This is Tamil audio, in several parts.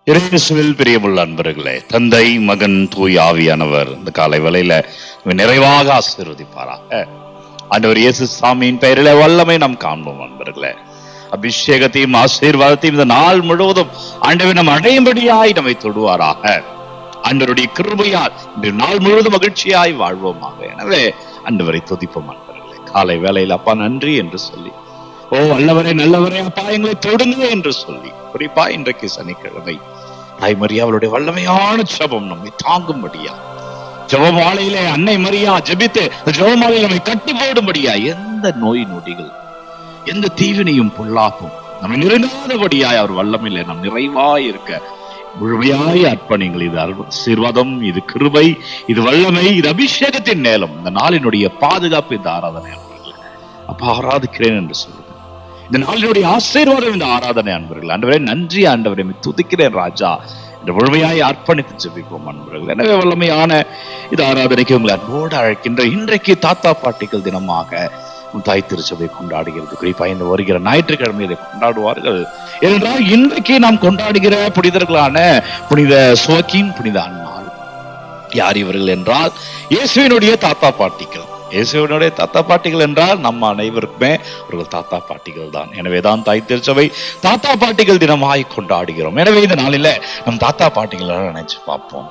இயேசுவில் பிரியமுள்ள அன்பர்களே, தந்தை, மகன், தூய் ஆவியானவர் இந்த காலை வேளையில நிறைவாக ஆசீர்வதிப்பாராக. ஆண்டவர் இயேசு சாமியின் பெயரிலே வல்லமை நாம் காண்போம். அன்பர்களே, அபிஷேகத்தையும் ஆசீர்வாதத்தையும் இந்த நாள் முழுவதும் ஆண்டவர் நம் அடையும்படியாய் நம்மை தொடுவாராக. ஆண்டவருடைய கிருபையால் இந்த நாள் முழுவதும் மகிழ்ச்சியாய் வாழ்வோமாக. எனவே ஆண்டவரை துதிப்போம். அன்பர்களே, காலை வேளையில் அப்பா நன்றி என்று சொல்லி, ஓ நல்லவரே நல்லவரே அப்பா எங்களை தொடுங்க என்று சொல்லி, குறிப்பா இன்றைக்கு சனிக்கிழமை தாய் மரியா அவளுடைய வல்லமையான ஜெபம் நம்மை தாங்கும்படியா, ஜெபமாலையிலே அன்னை மரியா ஜெபித்து ஜெபமாலையில் நம்மை கட்டி போடும்படியா, எந்த நோய் நொடிகள் எந்த தீவினையும் பொல்லாப்பும் நம்மை நெருங்காதபடியாய் அவர் வல்லமையிலே நம் நிறைவாய் இருக்க முழுமையாய் அர்ப்பணிங்கள். இது ஆசீர்வாதம், இது கிருபை, இது வல்லமை, இது அபிஷேகத்தின் நேரம். இந்த நாளினுடைய பாதுகாப்பு இந்த ஆராதனை அப்பா ஆராதிக்கிறேன் என்று சொல்லுங்க. இந்த நாளினுடைய ஆசீர்வாதம் இந்த ஆராதனை அன்பர்கள். ஆண்டவரே நன்றி, ஆண்டவரை துதிக்கிறேன் ராஜா இந்த முழுமையாய் அர்ப்பணித்து ஜெபிப்போம் அன்பர்கள். எனவே வல்லமையான இது ஆராதனைக்கு உங்களை அன்போடு அழைக்கின்ற இன்றைக்கு தாத்தா பாட்டிகள் தினமாக தாய் திருச்சபை கொண்டாடுகிறது. குறிப்பா இந்த வருகிற ஞாயிற்றுக்கிழமை இதை கொண்டாடுவார்கள். ஏனென்றால் இன்றைக்கு நாம் கொண்டாடுகிற புனிதர்களான புனித சோக்கின், புனித அன்னாள் யார் இவர்கள் என்றால் இயேசுவினுடைய தாத்தா பாட்டிகள். இயேசுவினுடைய தாத்தா பாட்டிகள் என்றால் நம்ம அனைவருக்குமே அவர்கள் தாத்தா பாட்டிகள் தான். எனவேதான் தாய் திருச்சபை தாத்தா பாட்டிகள் தினமாய் கொண்டாடுகிறோம். எனவே இந்த நாளில நம் தாத்தா பாட்டிகளை நினைச்சு பார்ப்போம்,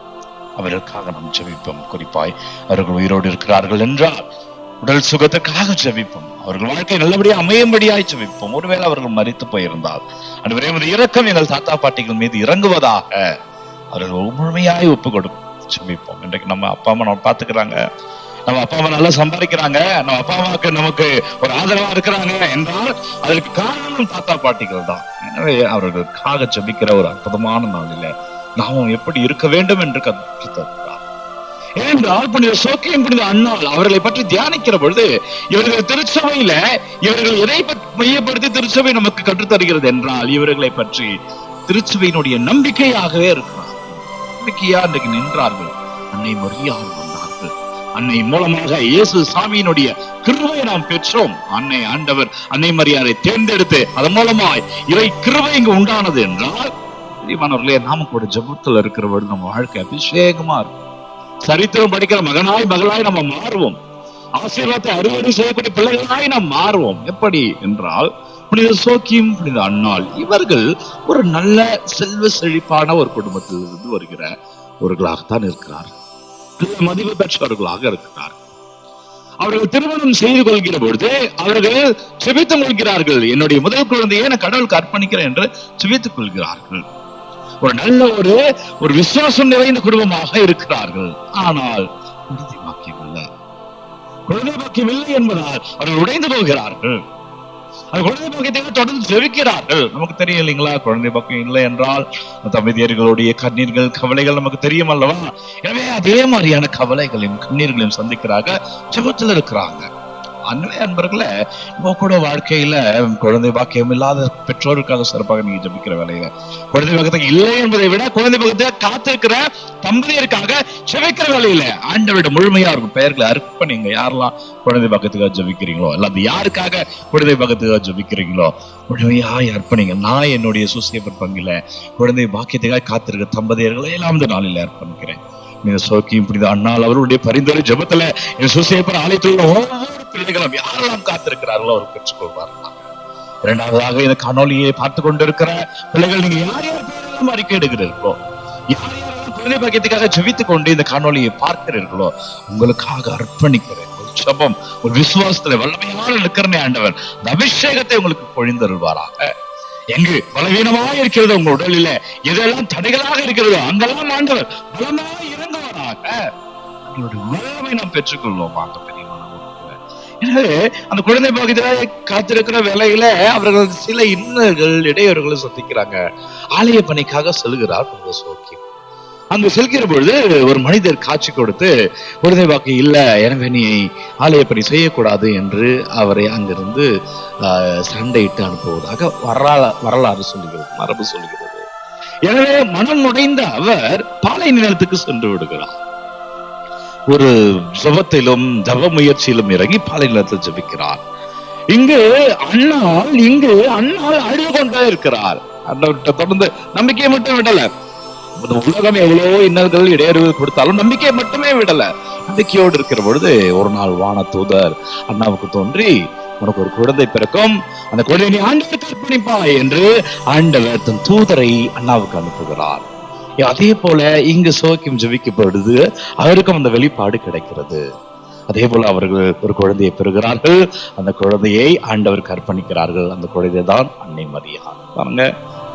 அவர்களுக்காக நாம் ஜெபிப்போம். குறிப்பாய் அவர்கள் உயிரோடு இருக்கிறார்கள் என்றால் உடல் சுகத்துக்காக ஜெபிப்போம், அவர்கள் வாழ்க்கை நல்லபடியா அமையும்படியாய் ஜெபிப்போம். ஒருவேளை அவர்கள் மரித்து போயிருந்தால் அந்த இரக்கம் எங்கள் தாத்தா பாட்டிகள் மீது இறங்குவதாக அவர்கள் முழுமையாய் ஒப்பு கொடுப்போம், ஜெபிப்போம். இன்றைக்கு நம்ம அப்பா அம்மா நம்ம பாத்துக்கிறாங்க, நம்ம அப்பா அம்மா நல்லா சம்பாதிக்கிறாங்க, நம்ம அப்பா அம்மாவுக்கு நமக்கு ஒரு ஆதரவா இருக்கிறாங்க என்றால் அதற்கு காரணம் தாத்தா பாட்டிகள் தான். எனவே அவர்களுக்காக ஜெபிக்கிற ஒரு அற்புதமான நாளில நாமும் எப்படி இருக்க வேண்டும் என்று கற்றுத்தருகிறார். ஏனென்றால் புனித சோக்கியம், புனித அன்னாள் அவர்களை பற்றி தியானிக்கிற பொழுது இவர்கள் திருச்சபையில இவர்கள் எதை மையப்படுத்தி திருச்சபை நமக்கு கற்றுத்தருகிறது என்றால் இவர்களை பற்றி திருச்சபையினுடைய நம்பிக்கையாகவே இருக்கிறார். நம்பிக்கையா இன்றைக்கு நின்றார்கள். அன்னை மரியாள் வந்தார்கள். அன்னை மூலமாக இயேசு சாமியினுடைய கிருபையை நாம் பெற்றோம். அன்னை ஆண்டவர் அன்னை மரியாதை தேர்ந்தெடுத்து அதன் மூலமாய் இவை கிருபை இங்கு உண்டானது என்றால் பிரியமானவர்களே, நாம கூட ஜெபத்தில் இருக்கிறவர்கள் நம்ம வாழ்க்கை அபிஷேகமா இருக்கும். சரித்திரம் படிக்கிற மகனாய் மகளாய் நம்ம மாறுவோம். ஆசீர்வாதத்தை அறுவடை செய்யக்கூடிய பிள்ளைகளாய் நாம் மாறுவோம். எப்படி என்றால் புனித சோக்கியம், புனித அன்னாள் இவர்கள் ஒரு நல்ல செல்வ செழிப்பான ஒரு குடும்பத்தில் இருந்து வருகிற ஒருவர்களாகத்தான் இருக்கிறார். மதிப்பு பெற்றவர்களாக இருக்கிறார். அவர்கள் திருமணம் செய்து கொள்கிற பொழுது அவர்கள் செபித்துக் கொள்கிறார்கள். என்னுடைய முதல் குழந்தையை நான் கடவுளுக்கு அர்ப்பணிக்கிறேன் என்று செபித்துக் கொள்கிறார்கள். ஒரு நல்ல ஒரு விசுவாசம் நிறைந்த குடும்பமாக இருக்கிறார்கள். ஆனால் குழந்தை பாக்கியம் இல்லை. குழந்தை பாக்கியம் இல்லை என்பதால் அவர்கள் உடைந்து போகிறார்கள். குழந்தை பாக்கியத்தை தொடர்ந்து ஜெபிக்கிறார்கள். நமக்கு தெரியும் இல்லைங்களா, குழந்தை பாக்கியம் இல்லை என்றால் தம்பதியர்களுடைய கண்ணீர்கள், கவலைகள் நமக்கு தெரியும் அல்லவா? எனவே அதே மாதிரியான கவலைகளையும் கண்ணீர்களையும் சந்திக்கிறாங்க, ஜெபத்தில் இருக்கிறாங்க. அன்னை அன்பர்களே, நம்ம கூட வாழ்க்கையில குழந்தை பாக்கியம் இல்லாத பெற்றோருக்காக சிறப்பாக நீங்க ஜெபிக்கிற வேலையில குழந்தை பாக்கியத்துக்கு இல்லை என்பதை விட குழந்தை பாக்கியத்தை காத்திருக்கிற தம்பதியருக்காக ஜெபிக்கிற வேலையில ஆண்டவரிடம் முழுமையா இருக்கும் பெயர்களை அர்ப்பணிங்க. யாரெல்லாம் குழந்தை பாக்கியத்துக்காக ஜெபிக்கிறீங்களோ, அல்லது யாருக்காக குழந்தை பாக்கியத்துக்காக ஜெபிக்கிறீங்களோ முழுமையாய் அர்ப்பணிங்க. நான் என்னுடைய சுசேபர் பங்கில குழந்தை பாக்கியத்துக்காக காத்திருக்கிற தம்பதியர்களை எல்லாம் இந்த நாளில் அர்ப்பணிக்கிறேன். சோக்கியம், புனித அன்னாள் அவருடைய பரிந்துரை ஜெபத்துல சுசேபர் ஆலயத்தில் ஒவ்வொரு பிள்ளைகளும் யாரெல்லாம் காத்திருக்கிறார்களோ அவர் பெற்றுக்கொள்வார்கள். இரண்டாவதாக இந்த காணொலியை பார்த்து கொண்டிருக்கிற பிள்ளைகள், நீங்க யார் யார் பேரெல்லாம் அறிக்கை எடுக்கிறீர்களோ, யார் யாரெல்லாம் குழந்தை பாக்கியத்துக்காக ஜெபித்துக் கொண்டு இந்த காணொலியை பார்க்கிறீர்களோ உங்களுக்காக அர்ப்பணிக்கிறேன். ஒரு ஜெபம், ஒரு விசுவாசத்துல வல்லமையான நிற்கிறனே ஆண்டவர் அந்த அபிஷேகத்தை உங்களுக்கு பொழிந்தருள்வாராக. எங்கு பலவீனமாக இருக்கிறது உங்க உடலில, எதெல்லாம் தடைகளாக இருக்கிறதோ அங்கெல்லாம் ஆண்டவர் பலமாய் இறங்குவாராக. வல்லமை நாம் பெற்றுக்கொள்வோம். எனவே அந்த குழந்தை பாக்கியத்தை காத்திருக்கிற வேலையில அவர்கள் சில இன்னல்கள், இடையூறுகளை சந்திக்கிறாங்க. ஆலய பணிக்காக செல்கிறார் புனித சோக்கியம். அங்கு செல்கிற பொழுது ஒரு மனிதர் காட்சி கொடுத்து குழந்தை பாக்கியம் இல்ல, எனவே நீ ஆலய பணி செய்யக்கூடாது என்று அவரை அங்கிருந்து சண்டையிட்டு அனுப்புவதாக வரலாறு சொல்லுகிறது, மரபு சொல்லுகிறது. எனவே மனம் நுழைந்த அவர் பாலை நிலத்துக்கு சென்று விடுகிறார். ஒரு ஜபத்திலும் ஜப முயற்சியிலும் இறங்கி பாலை நிலத்தில் ஜபிக்கிறார். இங்கு அண்ணாள் அழுது கொண்டே இருக்கிறார். தொடர்ந்து நம்பிக்கையை மட்டும் விடல, உலகம் எவ்வளவோ இன்னல்கள் இடையூறுகள் கொடுத்தாலும் நம்பிக்கையை மட்டுமே விடல. நம்பிக்கையோடு இருக்கிற பொழுது ஒரு நாள் வான தூதர் அண்ணாவுக்கு தோன்றி, உனக்கு ஒரு குழந்தை பிறக்கும், அந்த குழந்தை நீ ஆண்டவருக்கு அர்ப்பணிப்பாய் என்று ஆண்டவர் தன் தூதரை அண்ணாவுக்கு அனுப்புகிறார். அதே போல இங்கு சோக்கியம் ஜெபிக்கப்படுது, அவருக்கும் அந்த வெளிப்பாடு கிடைக்கிறது. அதே போல அவர்கள் ஒரு குழந்தையை பெறுகிறார்கள், அந்த குழந்தையை ஆண்டவருக்கு அர்ப்பணிக்கிறார்கள். அந்த குழந்தை தான் அன்னை மரியா. பாருங்க,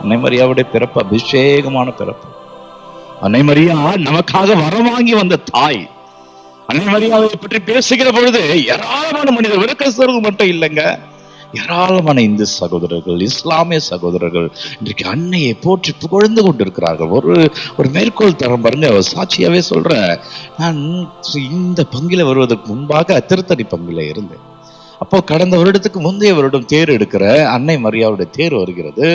அன்னை மரியாவுடைய பிறப்பு அபிஷேகமான பிறப்பு. அன்னை மரியா நமக்காக வரவாங்கி வந்த தாய். அன்னை மரியாவை பற்றி பேசுகிற பொழுது ஏராளமான மனிதர், கிறிஸ்தவர்கள் மட்டும் இல்லைங்க, ஏராளமான இந்து சகோதரர்கள், இஸ்லாமிய சகோதரர்கள் இன்றைக்கு அன்னையை போற்றி புகழ்ந்து கொண்டிருக்கிறார்கள். ஒரு மேற்கோள் தரம் பாருங்க, சாட்சியாவே சொல்ற, நான் இந்த பங்கில வருவதற்கு முன்பாக திருத்தணி பங்கில இருந்தேன். அப்போ கடந்த வருடத்துக்கு முந்தைய வருடம் தேர் எடுக்கிற அன்னை மரியாவுடைய தேர் வருகிறது.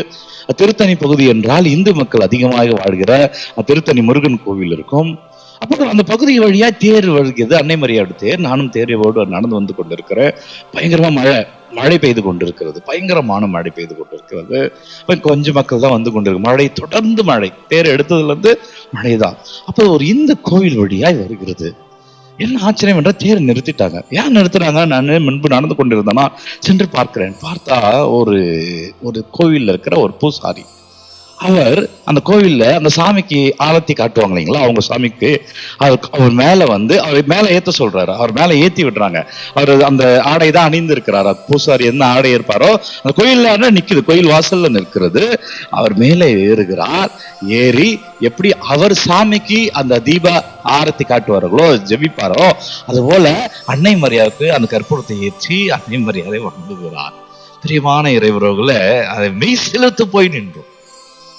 திருத்தணி பகுதி என்றால் இந்து மக்கள் அதிகமாக வாழ்கிற திருத்தணி முருகன் கோவில் இருக்கும். அப்போ அந்த பகுதி வழியா தேர் வருகிறது, அன்னை மரியாவுடைய தேர். நானும் தேரோடு நடந்து வந்து கொண்டிருக்கிறேன். பயங்கரமா மழை பெய்து கொண்டிருக்கிறது, பயங்கரமான மழை பெய்து கொண்டிருக்கிறது. கொஞ்சம் மக்கள் தான் வந்து கொண்டிருக்கு, மழை தொடர்ந்து மழை, தேர் எடுத்ததுல இருந்து மழைதான். அப்போ ஒரு இந்த கோவில் வழியாய் வருகிறது. என்ன ஆச்சரியம் என்ற தேர் நிறுத்திட்டாங்க. ஏன் நிறுத்துறாங்க? நான் முன்பு நடந்து கொண்டிருந்தேன்னா சென்று பார்க்கிறேன். பார்த்தா ஒரு கோவில்ல இருக்கிற ஒரு பூசாரி, அவர் அந்த கோவில்ல அந்த சாமிக்கு ஆரத்தி காட்டுவாங்க இல்லைங்களா, அவங்க சாமிக்கு அவர் மேல வந்து அவர் மேல ஏத்த சொல்றாரு. அவர் மேல ஏத்தி விடுறாங்க. அவர் அந்த ஆடை தான் அணிந்து இருக்கிறார். பூசாரி என்ன ஆடை இருப்பாரோ அந்த கோயில்ல நிக்குது, கோயில் வாசல்ல நிற்கிறது. அவர் மேலே ஏறுகிறார். ஏறி எப்படி அவர் சாமிக்கு அந்த தீப ஆரத்தி காட்டுவார்களோ, ஜெபிப்பாரோ, அது போல அன்னை மரியாவுக்கு அந்த கற்பூரத்தை ஏற்றி அன்னை மரியாதை வணங்குகிறார். பிரியமான இறைவர்களை அதை மெய் செலுத்து போய் நின்றோம்.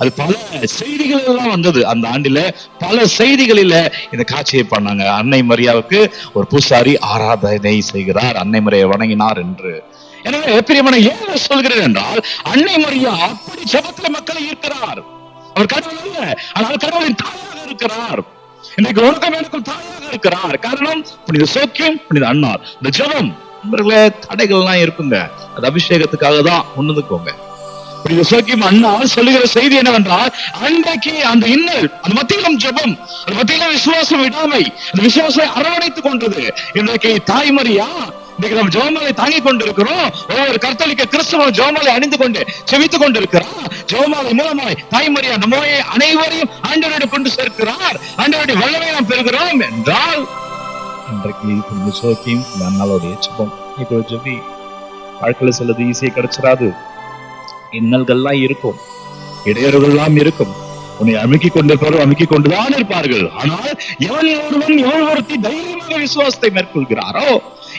அது பல செய்திகள் எல்லாம் வந்தது அந்த ஆண்டில, பல செய்திகளில இந்த காட்சியை பண்ணாங்க. அன்னை மரியாவுக்கு ஒரு பூசாரி ஆராதனை செய்கிறார், அன்னை மரியை வணங்கினார் என்று. எனவே பிரியமான ஏன் சொல்கிறேன் என்றால், அன்னை மரியா அப்படி ஜெபத்துல மக்களை ஈர்க்கிறார். அவர் கடவுள் அல்ல, ஆனால் கடவுளின் தாயாக இருக்கிறார். இன்னைக்கு உலகம் எனக்குள் தாயாக இருக்கிறார். காரணம் புனித சோக்கியம், புனித அன்னார். இந்த ஜெபம் தடைகள் எல்லாம் இருக்குங்க, அது அபிஷேகத்துக்காக தான். உணர்ந்துக்கோங்க. சோக்கியம் அண்ணால் சொல்லுகிற செய்தி என்னவென்றால், அன்றைக்கு அந்த இன்னல், அந்த மத்தியிலும் ஜெபம், அந்த மத்தியிலும் விசுவாசம் விடாமை, அந்த விசுவாசம் அரவணைத்துக் கொண்டது. இன்றைக்கு தாய்மரியா, இன்றைக்கு நம்ம ஜெபமாலை தாங்கிக் கொண்டிருக்கிறோம். ஒவ்வொரு கர்த்தலிக்க கிறிஸ்தவ ஜெபமாலை அணிந்து கொண்டு செவித்துக் கொண்டிருக்கிறார். ஜெபமாலை மூலமாய் தாய்மரியா நம்மை அனைவரையும் ஆண்டவரோடு கொண்டு சேர்க்கிறார். ஆண்டவருடைய வல்லமை நாம் பெறுகிறோம் என்றால், இன்றைக்கு சோக்கியம் அண்ணாளுடைய ஜெபம் ஜெபி வாழ்க்கையில சிலது ஈஸியா கிடைச்சிடாது. இன்னல்கள்லாம் இருக்கும், இடையூறுகள்லாம் இருக்கும். உன்னை அமுக்கிக் கொண்டுதான் இருப்பார்கள். ஆனால் எவன் ஒருத்தி தைரியமாக விசுவாசத்தை மேற்கொள்கிறாரோ,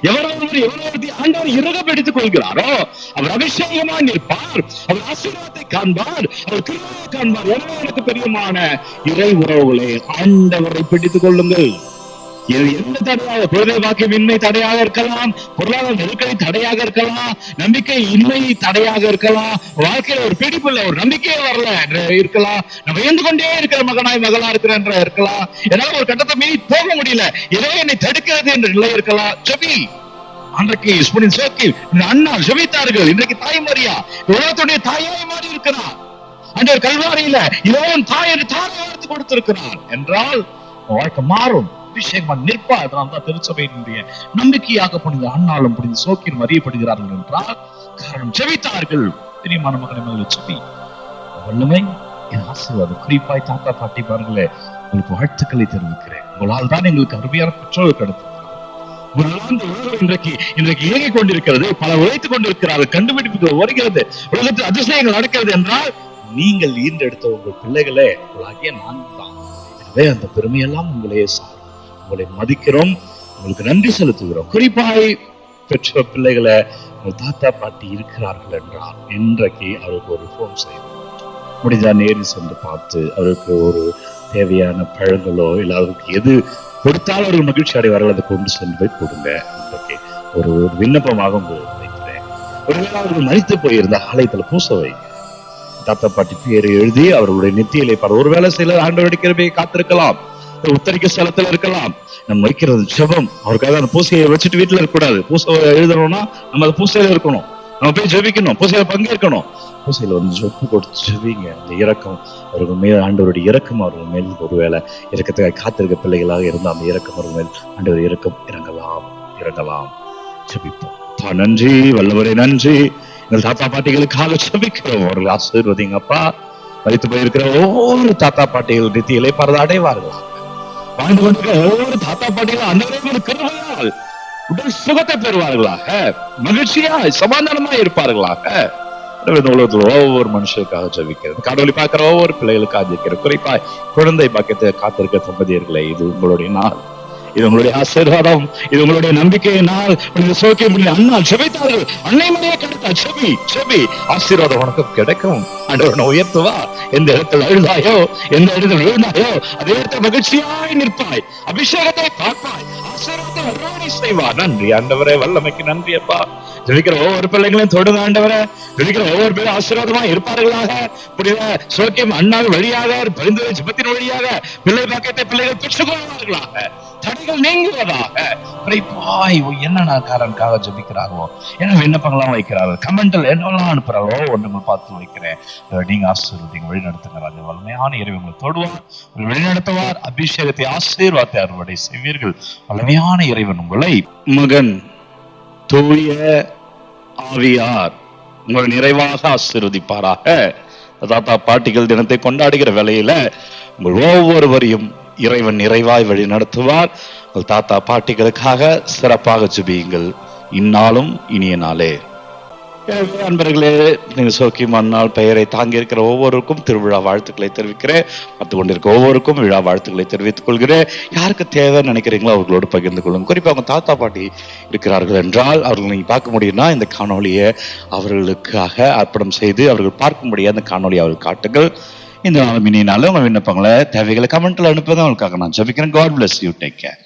எவரொருத்தி ஆண்டவர் இறுகப்படுத்திக் கொள்கிறாரோ, அவர் அபிஷேகமாக நிற்பார், அவர் ஆசீர்வாதத்தை காண்பார், அவர் கிருபையை காண்பார். எனக்கு பெரியமான இறை உறவுகளை ஆண்டவரை பிடித்துக் கொள்ளுங்கள். எந்த தடையாக, குழந்தை பாக்கியமின்மை தடையாக இருக்கலாம், பொருளாதார நெருக்கடி தடையாக இருக்கலாம், நம்பிக்கை இன்மை தடையாக இருக்கலாம், வாழ்க்கையில ஒரு பிடிப்புல ஒரு நம்பிக்கையே வரல இருக்கலாம், நம்ம எழுந்து கொண்டே இருக்கிற மகளா இருக்கிற இருக்கலாம், ஏதாவது ஒரு கட்டத்தை மீறி போக முடியல, ஏதோ என்னை தடுக்கிறது என்ற நிலை இருக்கலாம். ஜெபி. அன்றைக்கு அண்ணா ஜெபித்தார்கள். இன்றைக்கு தாய்மரியா உலகத்துடைய தாயாய் மாறி இருக்கிறார். அந்த கல்வாரியில இவன் தாய் என்று தாயை எடுத்து கொடுத்திருக்கிறார் என்றால் வாழ்க்கை மாறும், அபிஷேகமாக நிற்பா. அதனால்தான் திருச்சபையினுடைய நம்பிக்கையாக புனித அண்ணாலும் புனித சோக்கியம் அறியப்படுகிறார்கள் என்றால் காரணம் ஜெபித்தார்கள். பிரியமான மகனை ஜெபி. வல்லமை ஆசீர்வாதம். குறிப்பாய் தாத்தா பாட்டி பாருங்களே, உங்களுக்கு வாழ்த்துக்களை தெரிவிக்கிறேன். உங்களால் தான் எங்களுக்கு அருமையான பெற்றோர் கிடைத்திருக்கிறார். இன்றைக்கு இயங்கிக் கொண்டிருக்கிறது, பல உழைத்துக் கொண்டிருக்கிறார்கள், கண்டுபிடிப்புகள் வருகிறது, உலகத்தில் அதிசயங்கள் நடக்கிறது என்றால் நீங்கள் ஈன்றெடுத்த உங்கள் பிள்ளைகளே உங்களாகிய நான் தான். எனவே அந்த பெருமையெல்லாம் உங்களையே சாரும். உங்களை மதிக்கிறோம், உங்களுக்கு நன்றி செலுத்துகிறோம். குறிப்பாய் பெற்ற பிள்ளைகளை உங்கள் தாத்தா பாட்டி இருக்கிறார்கள் என்றால் இன்றைக்கு அவருக்கு ஒரு போன் செய்து முடிஞ்சா நேரில் சென்று பார்த்து அவருக்கு ஒரு தேவையான பழங்களோ இல்லை அவருக்கு எது கொடுத்தாலும் அவர்கள் மகிழ்ச்சி அடைவார்கள், அதை கொண்டு சென்று போய் கொடுங்க. இன்றைக்கு ஒரு விண்ணப்பமாக உங்களுக்கு வைக்கிறேன். ஒருவேளை அவர்கள் மரித்து போயிருந்த ஆலயத்துல பூச வைங்க. தாத்தா பாட்டி பேரை எழுதி அவர்களுடைய நெத்தியிலே பாரு. ஒருவேளை சிலர் ஆண்டவருடைய கிருபையை காத்திருக்கலாம், உத்தரிக்க ஸ்தலத்துல இருக்கலாம். நம்ம வைக்கிறது ஜெபம். அவருக்காக அந்த பூசையை வச்சுட்டு வீட்டுல இருக்கக்கூடாது. பூசை எழுதணும்னா நம்ம அந்த பூசையில இருக்கணும். நம்ம போய் ஜெபிக்கணும், பூசையில பங்கேற்கணும். பூசையில வந்து ஒப்பு கொடுத்து ஜெபிங்க. அந்த இரக்கம் அவர்கள் மேல், ஆண்டவருடைய இரக்கம் அவர்கள் மேல் ஒருவேளை இரக்கத்துக்காக காத்திருக்க பிள்ளைகளாக இருந்தால் அந்த இரக்கம் அவர்கள் மேல் ஆண்டவர் இரக்கம் இறங்கலாம். ஜெபிப்போம். நன்றி வல்லவரே, நன்றி. எங்கள் தாத்தா பாட்டிகளுக்காக ஜெபிக்கிறோம். அவர்கள் ஆசீர்வதிங்கப்பா. மரித்து போயிருக்கிற ஒவ்வொரு தாத்தா பாட்டிகள் நித்திய இளைப்பாறுதல் அடைவார்களா. வாழ்ந்து கொண்டிருக்கிற ஒவ்வொரு தாத்தா பாட்டிகளும் அந்த கிருபையால் உடல் சுகத்தை பெறுவார்களாக, மகிழ்ச்சியாய் சமாதானமாய் இருப்பார்களாக. இந்த உலகத்தில் ஒவ்வொரு மனுஷருக்காக ஜெபிக்கிறது, காணொலி பார்க்கிற ஒவ்வொரு பிள்ளைகளுக்காக ஜெபிக்கிற, குறிப்பாய் குழந்தை பாக்கியத்தை காத்திருக்க தம்பதியர்களை, இது உங்களுடைய நாள், இது உங்களுடைய ஆசீர்வாதம், இது உங்களுடைய நம்பிக்கை நாள். சோக்கிய முடியல அண்ணா ஜெபித்தார்கள், அன்னை மரியே கிடைத்தா செபி ஆசீர்வாதம் உனக்கு கிடைக்கும். ஆண்டவனை உயர்த்துவா. எந்த இடத்துல அழுதாயோ, எந்த இடத்துல விழுந்தாயோ அதே இடத்துல மகிழ்ச்சியாய் நிற்பாய், அபிஷேகத்தை பார்ப்பாய், ஆசீர்வாதத்தை அறுவடை செய்வார். நன்றி ஆண்டவரே, வல்லமைக்கு நன்றி அப்பா. ஜெபிக்கிற ஒவ்வொரு பிள்ளைகளையும் தொடுங்க ஆண்டவரே. ஜெபிக்கிற ஒவ்வொரு பேரும் ஆசீர்வாதமா இருப்பார்களாக. புரியுத சோக்கியம் அண்ணாவின் வழியாக, பரிந்துரை ஜெபத்தின் வழியாக பிள்ளை பாக்கியத்தை பிள்ளைகள் பெற்றுக்கொள்வார்களாக, தடைகள் நீங்குவதாக. என்ன காரனுக்காக ஜெபிக்கிறார்களோ, என்ன விண்ணப்பங்கள்லாம் வைக்கிறார்கள், கமெண்ட்ல என்னெல்லாம் அனுப்புறாங்களோ ஒன்று பார்த்து வைக்கிறேன். நீங்க ஆசீர்வதிங்க, வழி நடத்துங்க ராஜா. வலிமையான இறைவன் உங்களை தொடுவார், வழிநடத்துவார், அபிஷேகத்தை ஆசீர்வாதத்தை அறுவடை செய்வீர்கள். வலிமையான இறைவன் உங்களை மகன் தூய ஆவியார் உங்களை நிறைவாக ஆசீர்வதிப்பாராக. தாத்தா பாட்டிகள் தினத்தை கொண்டாடுகிற வேளையில உங்கள் ஒவ்வொருவரையும் இறைவன் நிறைவாய் வழி நடத்துவார். உங்கள் தாத்தா பாட்டிகளுக்காக சிறப்பாக ஜெபியுங்கள். இந்நாளும் இனிய நாளே. அன்பர்களே, நீங்க சோக்கியமான நாள் பெயரை தாங்கி இருக்கிற ஒவ்வொருக்கும் திருவிழா வாழ்த்துக்களை தெரிவிக்கிறேன். பார்த்து கொண்டிருக்க ஒவ்வொருக்கும் விழா வாழ்த்துக்களை தெரிவித்துக் கொள்கிறேன். யாருக்கு தேவைன்னு நினைக்கிறீங்களோ அவர்களோடு பகிர்ந்து கொள்ளுங்க. குறிப்பா அவங்க தாத்தா பாட்டி இருக்கிறார்கள் என்றால் அவர்கள் நீங்க பார்க்க முடியும்னா இந்த காணொலியை அவர்களுக்காக அர்ப்பணம் செய்து அவர்கள் பார்க்க முடியாத அந்த காணொலியை அவர்கள் காட்டுங்கள். இந்த நாள் இனிய நாள். உங்க விண்ணப்பங்களை தேவைகளை கமெண்ட்ல அனுப்புங்க. அவங்களுக்காக நான் ஜெபிக்கிறேன். God bless you. Take care.